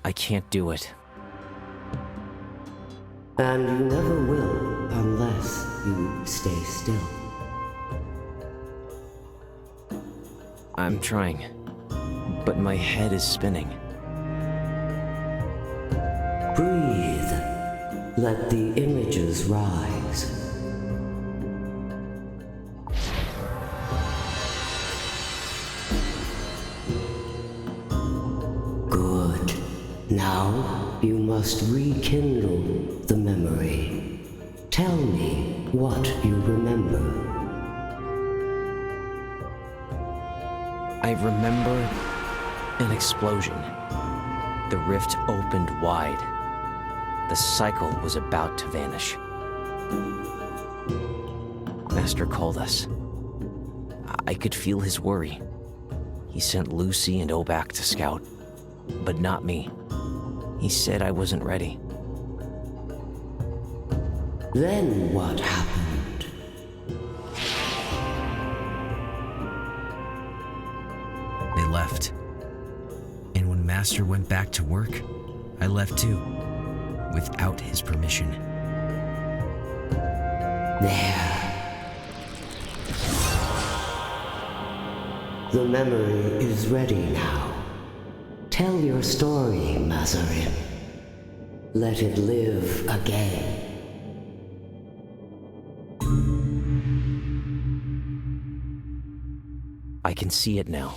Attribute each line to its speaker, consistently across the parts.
Speaker 1: I can't do it.
Speaker 2: And you never will unless you stay still.
Speaker 1: I'm trying, but my head is spinning.
Speaker 2: Breathe. Let the images rise. Good. Now you must rekindle the memory. Tell me what you remember.
Speaker 1: I remember an explosion. The rift opened wide. The cycle was about to vanish. Master called us. I could feel his worry. He sent Lucy and Obak to scout, but not me. He said I wasn't ready.
Speaker 2: Then what happened?
Speaker 1: They left. And when Master went back to work, I left too, without his permission.
Speaker 2: There. The memory is ready now. Tell your story, Mazarin. Let it live again.
Speaker 1: I can see it now.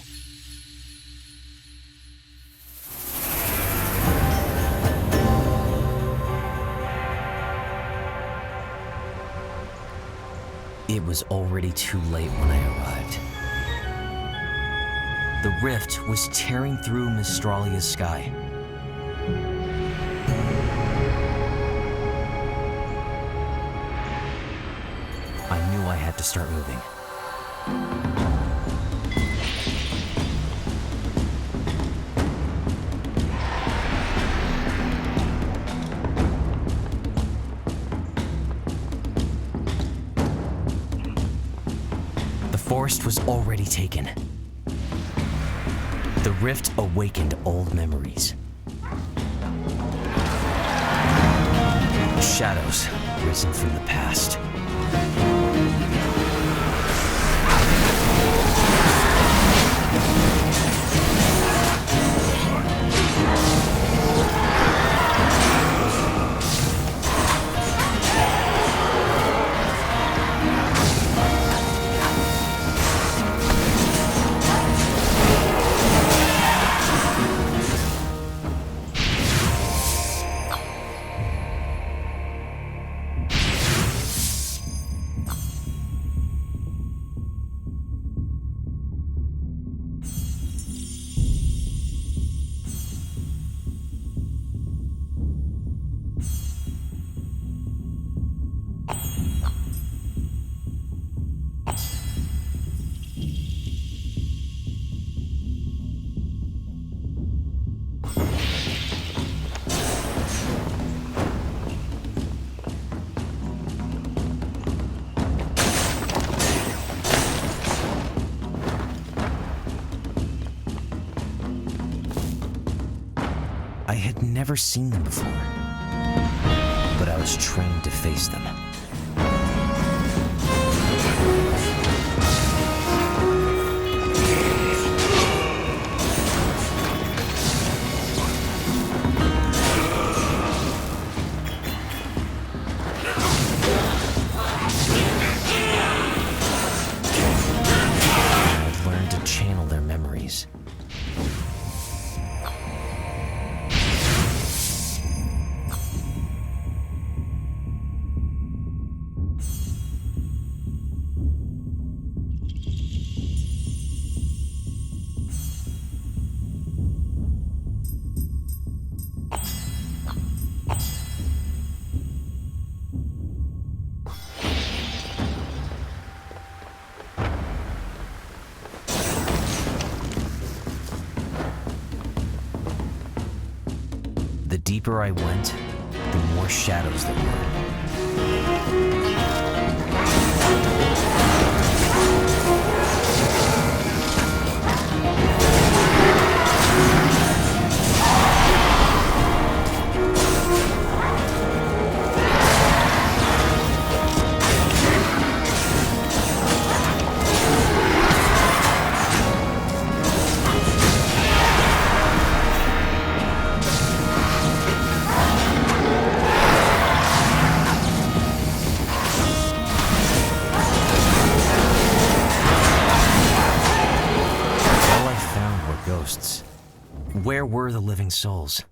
Speaker 1: It was already too late when I arrived. The rift was tearing through Mystralia's sky. I knew I had to start moving. The forest was already taken. The rift awakened old memories. Shadows risen from the past. I had never seen them before, but I was trained to face them. I've learned to channel their memories. The deeper I went, the more shadows there were. where were the living souls?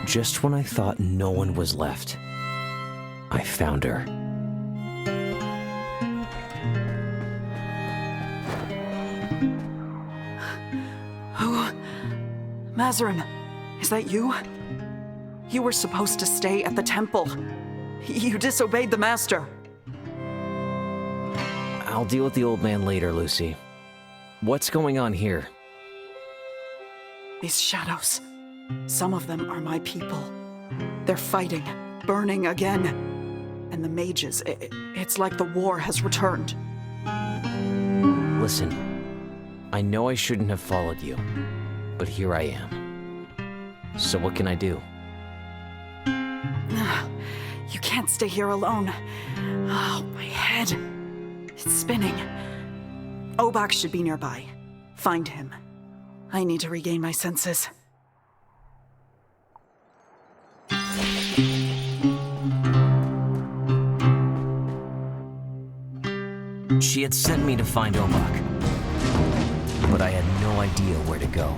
Speaker 1: Just when I thought no one was left, I found her.
Speaker 3: Oh, Mazarin, is that you? You were supposed to stay at the temple. You disobeyed the master.
Speaker 1: I'll deal with the old man later, Lucy. What's going on here?
Speaker 3: These shadows. Some of them are my people. They're fighting, burning again. And the mages, it's like the war has returned.
Speaker 1: Listen, I know I shouldn't have followed you, but here I am. So what can I do?
Speaker 3: You can't stay here alone. Oh, my head. It's spinning. Obak should be nearby. Find him. I need to regain my senses.
Speaker 1: She had sent me to find Obak, but I had no idea where to go.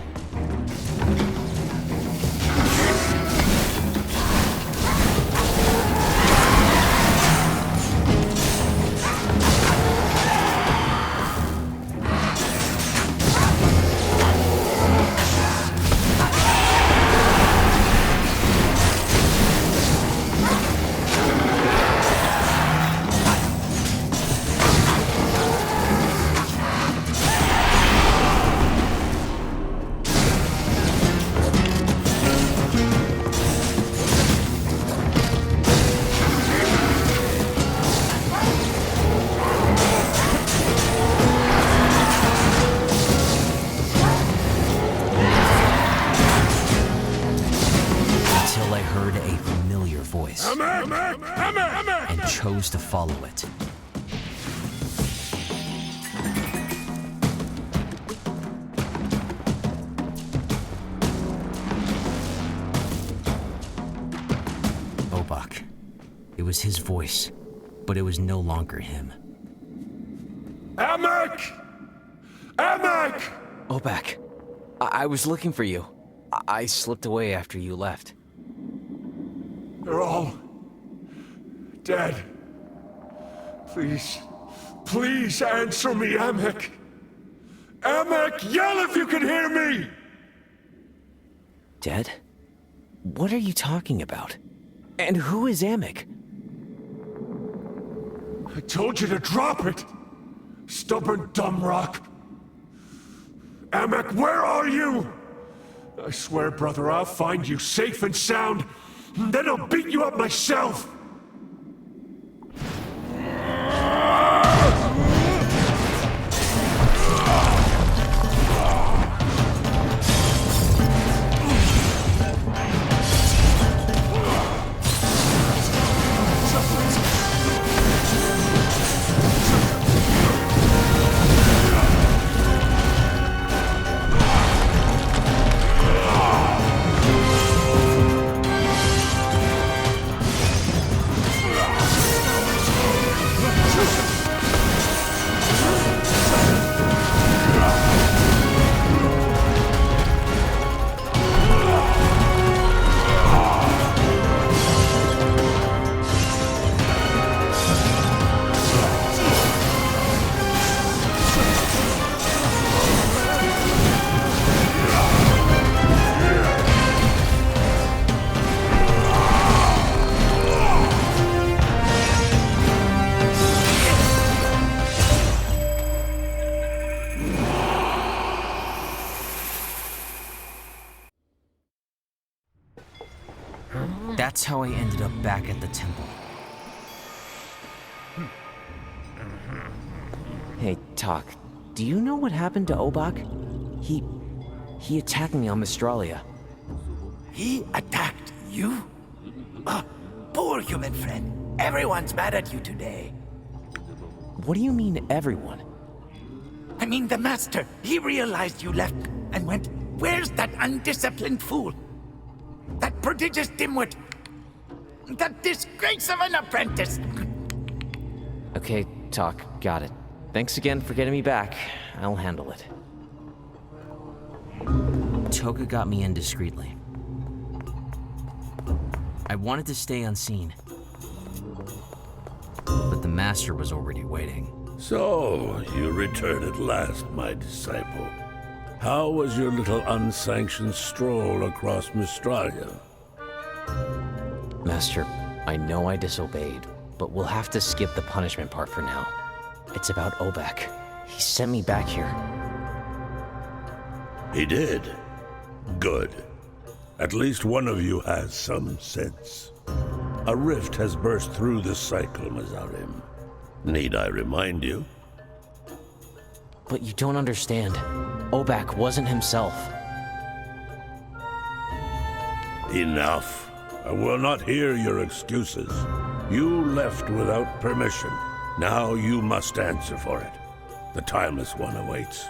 Speaker 1: And chose to follow it. Obak. It was his voice, but it was no longer him.
Speaker 4: Avec! Avec!
Speaker 1: Obak, I was looking for you. I slipped away after you left.
Speaker 4: They're all dead. Please, please answer me, Avec. Avec, yell if you can hear me!
Speaker 1: Dead? What are you talking about? And who is Avec?
Speaker 4: I told you to drop it! Stubborn dumb rock! Avec, where are you? I swear, brother, I'll find you safe and sound, and then I'll beat you up myself!
Speaker 1: That's how I ended up back at the temple. Hey, Talk, do you know what happened to Obak? He attacked me on Mystralia.
Speaker 5: He attacked you? Ah, poor human friend. Everyone's mad at you today.
Speaker 1: What do you mean, everyone?
Speaker 5: I mean, the master. He realized you left and went, "Where's that undisciplined fool? That prodigious dimwit? That disgrace of an apprentice!"
Speaker 1: Okay, Talk, got it. Thanks again for getting me back. I'll handle it. Toga got me in discreetly. I wanted to stay unseen, but the master was already waiting.
Speaker 6: So, you return at last, my disciple. How was your little unsanctioned stroll across Mystralia?
Speaker 1: Master, I know I disobeyed, but we'll have to skip the punishment part for now. It's about Obak. He sent me back here.
Speaker 6: He did? Good. At least one of you has some sense. A rift has burst through this cycle, Mazarim. Need I remind you?
Speaker 1: But you don't understand. Obak wasn't himself.
Speaker 6: Enough. I will not hear your excuses. You left without permission. Now you must answer for it. The Timeless One awaits.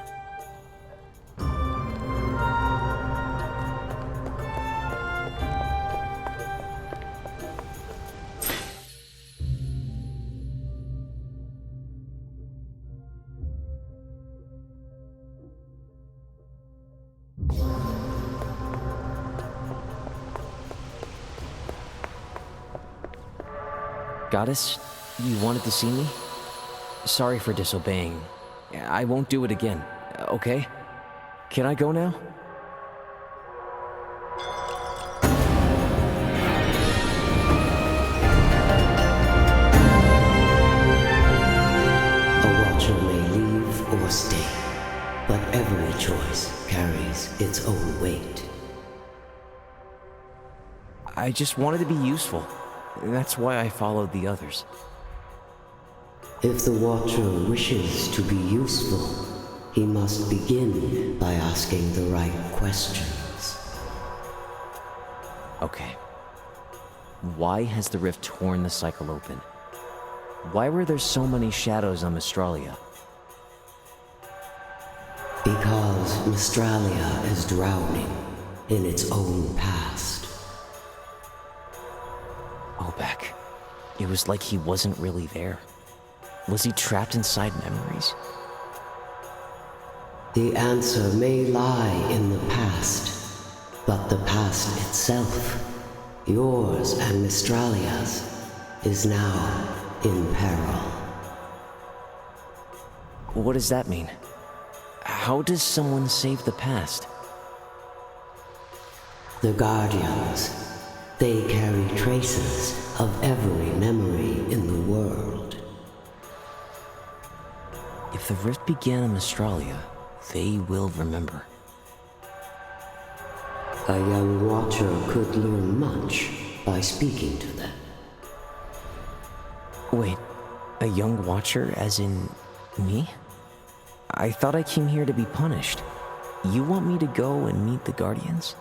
Speaker 1: Goddess, you wanted to see me? Sorry for disobeying. I won't do it again, okay? Can I go now?
Speaker 2: A watcher may leave or stay, but every choice carries its own weight.
Speaker 1: I just wanted to be useful. That's why I followed the others.
Speaker 2: If the Watcher wishes to be useful, he must begin by asking the right questions.
Speaker 1: Okay. Why has the rift torn the cycle open? Why were there so many shadows on Mystralia?
Speaker 2: Because Mystralia is drowning in its own past.
Speaker 1: Obak. It was like he wasn't really there. Was he trapped inside memories?
Speaker 2: The answer may lie in the past, but the past itself, yours and Mystralia's, is now in peril.
Speaker 1: What does that mean? How does someone save the past?
Speaker 2: The Guardians, they carry traces of every memory in the world.
Speaker 1: If the rift began in Mystralia, they will remember.
Speaker 2: A young Watcher could learn much by speaking to them.
Speaker 1: Wait, a young Watcher as in me? I thought I came here to be punished. You want me to go and meet the Guardians?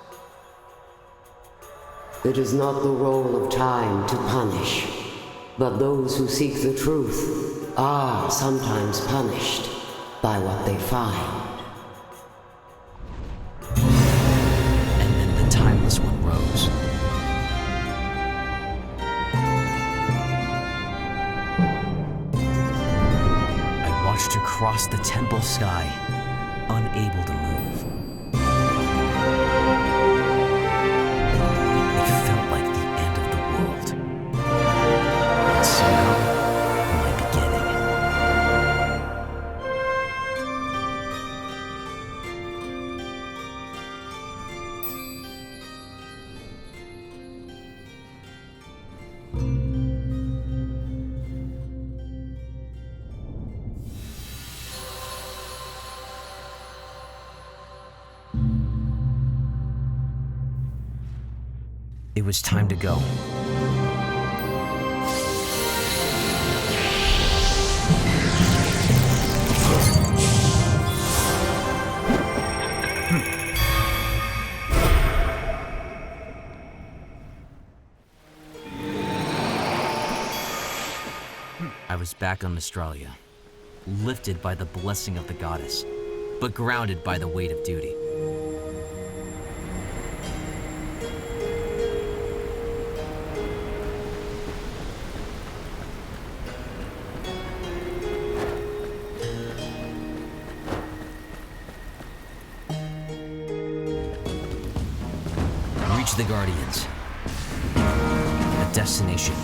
Speaker 2: It is not the role of time to punish, but those who seek the truth are sometimes punished by what they find.
Speaker 1: And then the Timeless One rose. I watched her cross the temple sky, unable to move. It felt like the end of the world. And somehow, my beginning. It was time to go. I was back on Mystralia, lifted by the blessing of the goddess, but grounded by the weight of duty. Reach the Guardians. A destination.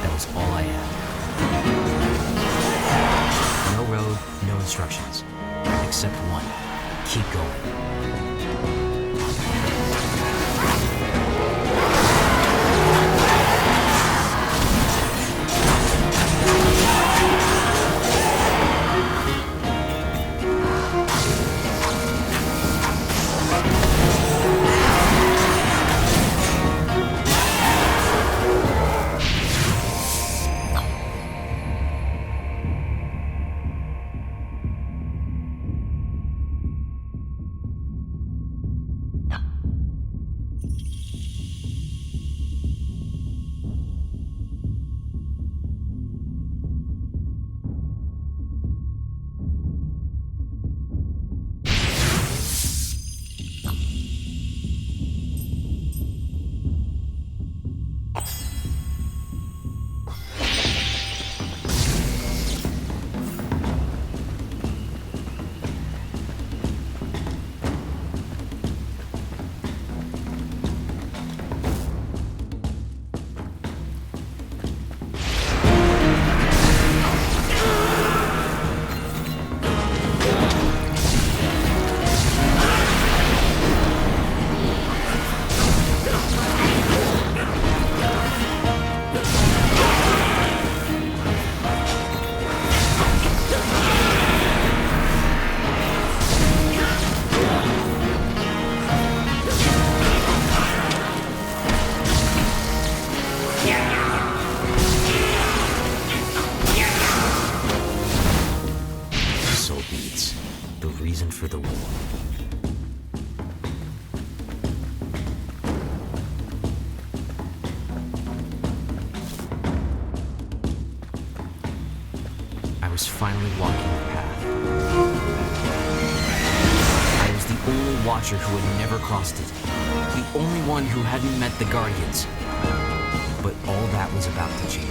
Speaker 1: That was all I had. No road, no instructions. Except one. Keep going. For the war. I was finally walking the path. I was the only Watcher who had never crossed it. The only one who hadn't met the Guardians. But all that was about to change.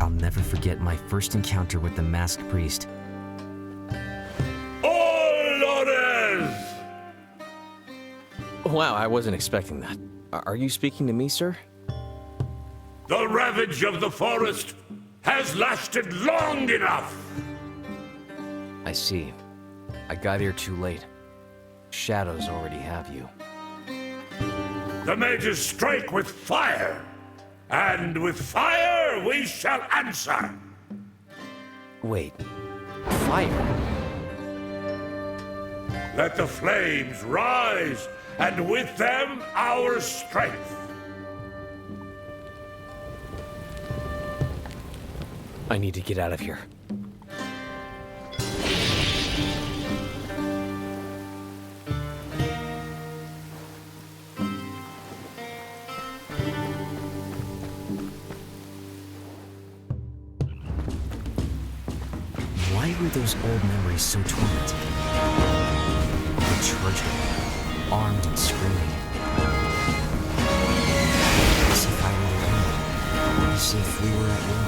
Speaker 1: I'll never forget my first encounter with the masked priest.
Speaker 6: Orders!
Speaker 1: Wow, I wasn't expecting that. Are you speaking to me, sir?
Speaker 6: The ravage of the forest has lasted long enough!
Speaker 1: I see. I got here too late. Shadows already have you.
Speaker 6: The mages strike with fire, and with fire we shall answer!
Speaker 1: Wait. Fire?
Speaker 6: Let the flames rise, and with them our strength!
Speaker 1: I need to get out of here. Why were those old memories so tormenting? The charger, armed and screaming. As if I were alone. As if we were at war.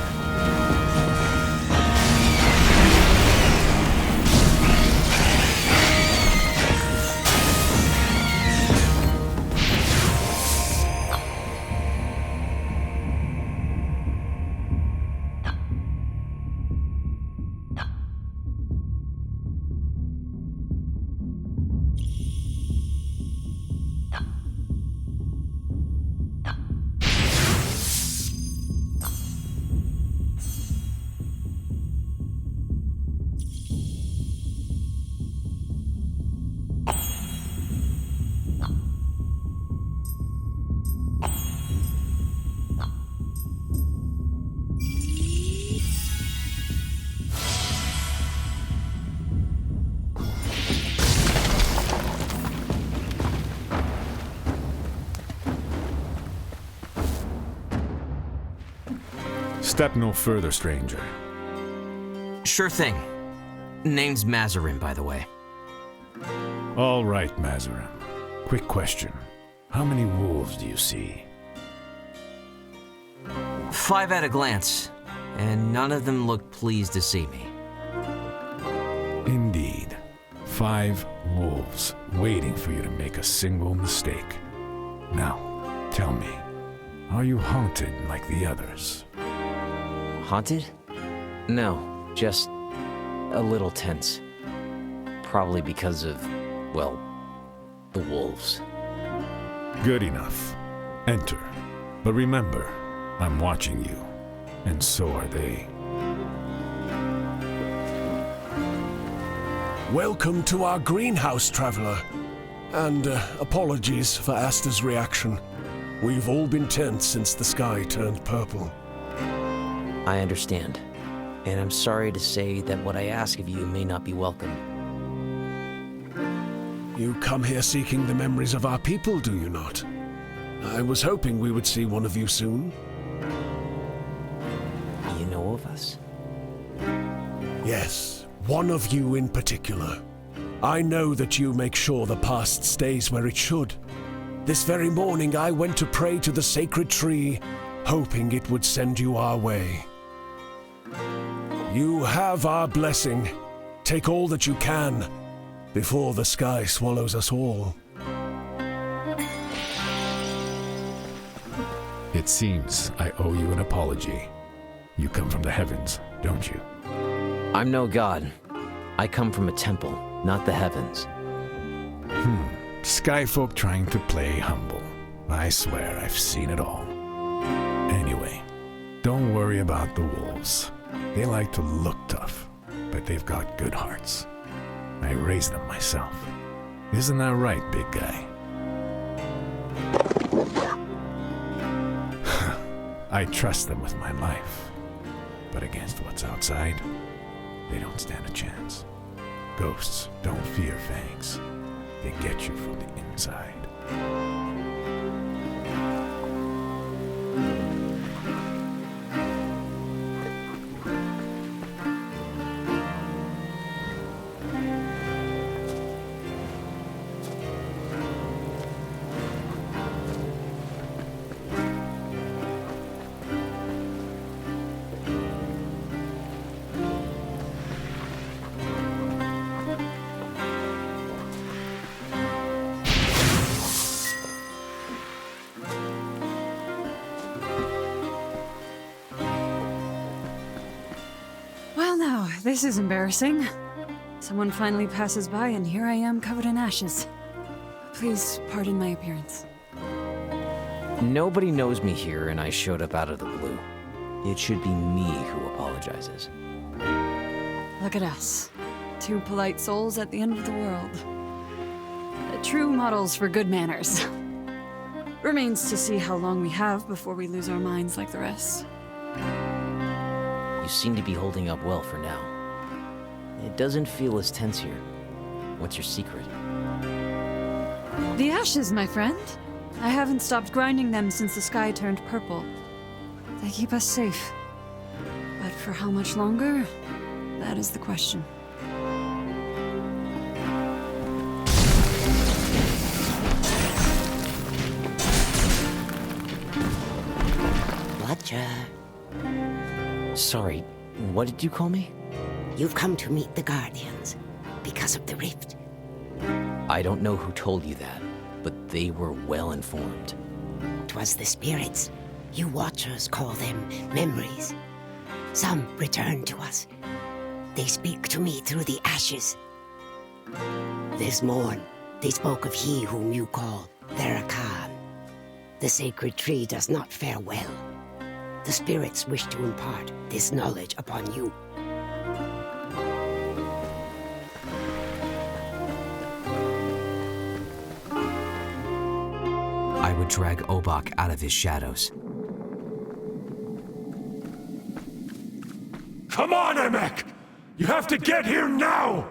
Speaker 7: Step no further, stranger.
Speaker 1: Sure thing. Name's Mazarin, by the way.
Speaker 7: All right, Mazarin. Quick question. How many wolves do you see?
Speaker 1: 5 at a glance, and none of them look pleased to see me.
Speaker 7: Indeed. 5 wolves waiting for you to make a single mistake. Now, tell me, are you haunted like the others?
Speaker 1: Haunted? No, just a little tense. Probably because of, well, the wolves.
Speaker 7: Good enough. Enter. But remember, I'm watching you, and so are they.
Speaker 4: Welcome to our greenhouse, traveler. And apologies for Asta's reaction. We've all been tense since the sky turned purple.
Speaker 1: I understand. And I'm sorry to say that what I ask of you may not be welcome.
Speaker 4: You come here seeking the memories of our people, do you not? I was hoping we would see one of you soon.
Speaker 1: You know of us?
Speaker 4: Yes, one of you in particular. I know that you make sure the past stays where it should. This very morning I went to pray to the sacred tree, hoping it would send you our way. You have our blessing. Take all that you can, before the sky swallows us all.
Speaker 7: It seems I owe you an apology. You come from the heavens, don't you?
Speaker 1: I'm no god. I come from a temple, not the heavens.
Speaker 7: Skyfolk trying to play humble. I swear I've seen it all. Anyway, don't worry about the wolves. They like to look tough, but they've got good hearts. I raised them myself. Isn't that right, big guy? I trust them with my life. But against what's outside, they don't stand a chance. Ghosts don't fear fangs. They get you from the inside.
Speaker 8: now, this is embarrassing. Someone finally passes by and here I am covered in ashes. Please pardon my appearance.
Speaker 1: Nobody knows me here, and I showed up out of the blue. It should be me who apologizes.
Speaker 8: Look at us. Two polite souls at the end of the world. True models for good manners. Remains to see how long we have before we lose our minds like the rest.
Speaker 1: You seem to be holding up well for now. It doesn't feel as tense here. What's your secret?
Speaker 8: The ashes, my friend. I haven't stopped grinding them since the sky turned purple. They keep us safe. But for how much longer? That is the question.
Speaker 2: Watcher,
Speaker 1: Sorry, what did you call me?
Speaker 2: you've come to meet the Guardians because of the rift.
Speaker 1: I don't know who told you that, but they were well informed.
Speaker 2: 'Twas the spirits. You Watchers call them memories. Some return to us. They speak to me through the ashes. This morn, they spoke of he whom you call Vulcan. The sacred tree does not fare well. The spirits wish to impart this knowledge upon you.
Speaker 1: I would drag Obak out of his shadows.
Speaker 4: Come on, Avec! You have to get here now!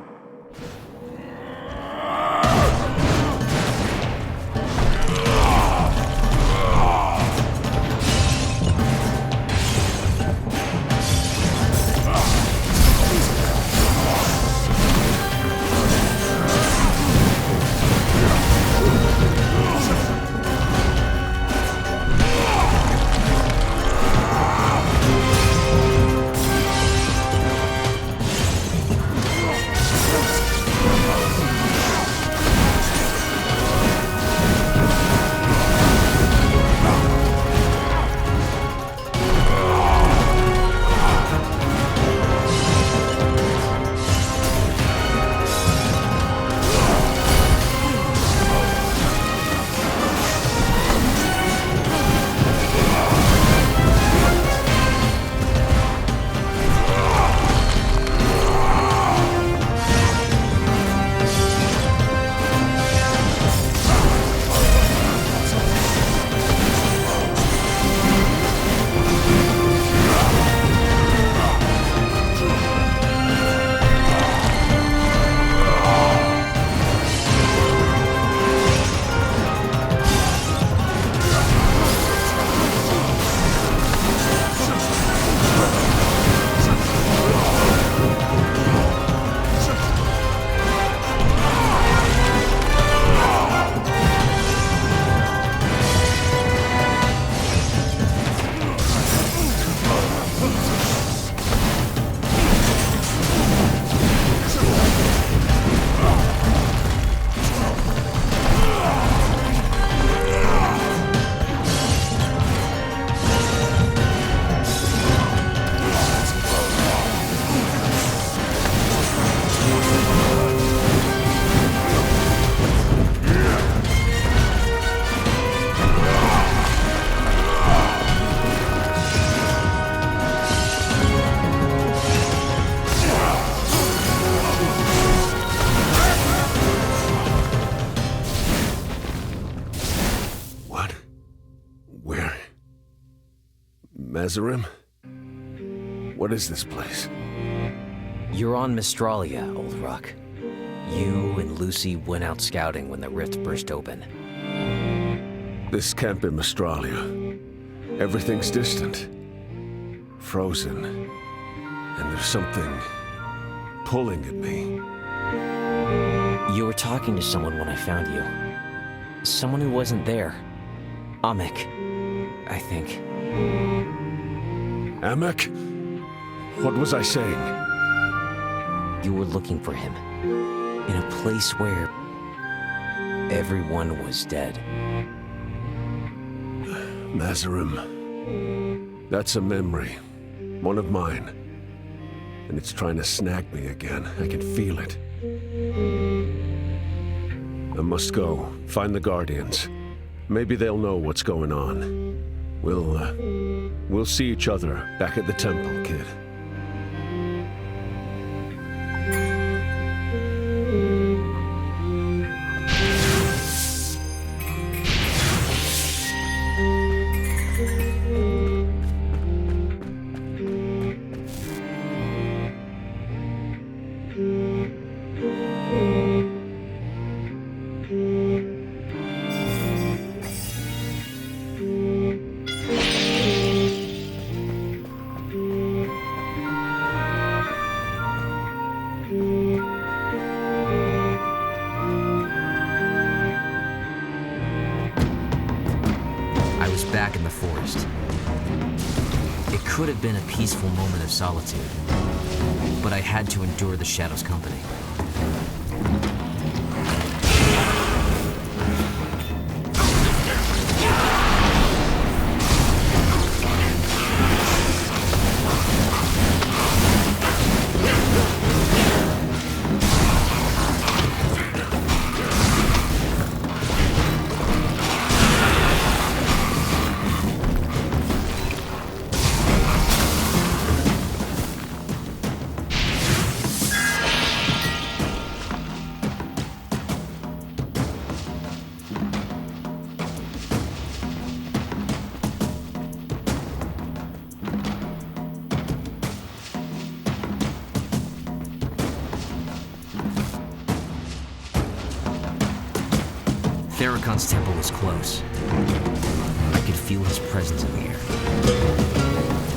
Speaker 4: Mazarim? What is this place?
Speaker 1: You're on Mystralia, Old Rock. You and Lucy went out scouting when the rift burst open.
Speaker 4: This can't be Mystralia. Everything's distant. Frozen. And there's something pulling at me.
Speaker 1: You were talking to someone when I found you. Someone who wasn't there. Avec, I think.
Speaker 4: Avec? What was I saying?
Speaker 1: You were looking for him. In a place where everyone was dead.
Speaker 4: Mazarim. That's a memory. One of mine. and it's trying to snag me again. I can feel it. I must go, find the Guardians. Maybe they'll know what's going on. We'll see each other back at the temple, kid.
Speaker 1: Back in the forest. It could have been a peaceful moment of solitude, but I had to endure the Shadow's company. Therakon's temple was close. I could feel his presence in the air.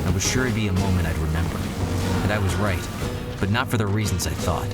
Speaker 1: I was sure it'd be a moment I'd remember. And I was right, but not for the reasons I thought.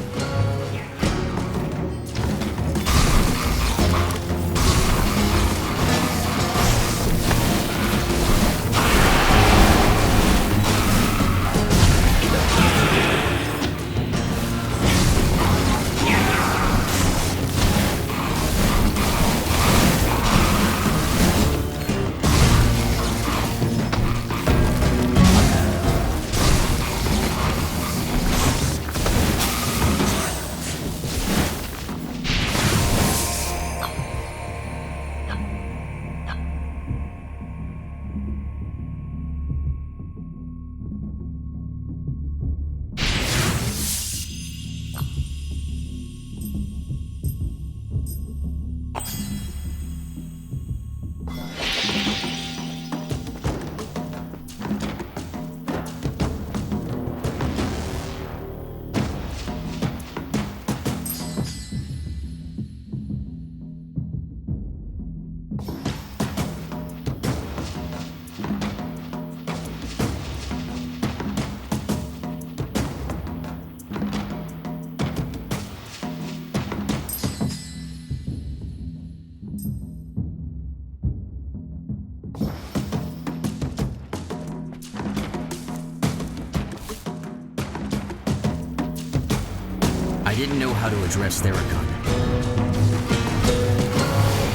Speaker 1: I didn't know how to address Therakon.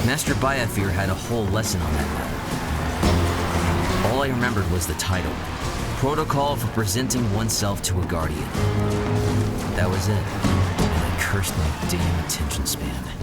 Speaker 1: Master Bayafir had a whole lesson on that matter. All I remembered was the title, Protocol for Presenting Oneself to a Guardian. That was it. And I cursed my damn attention span.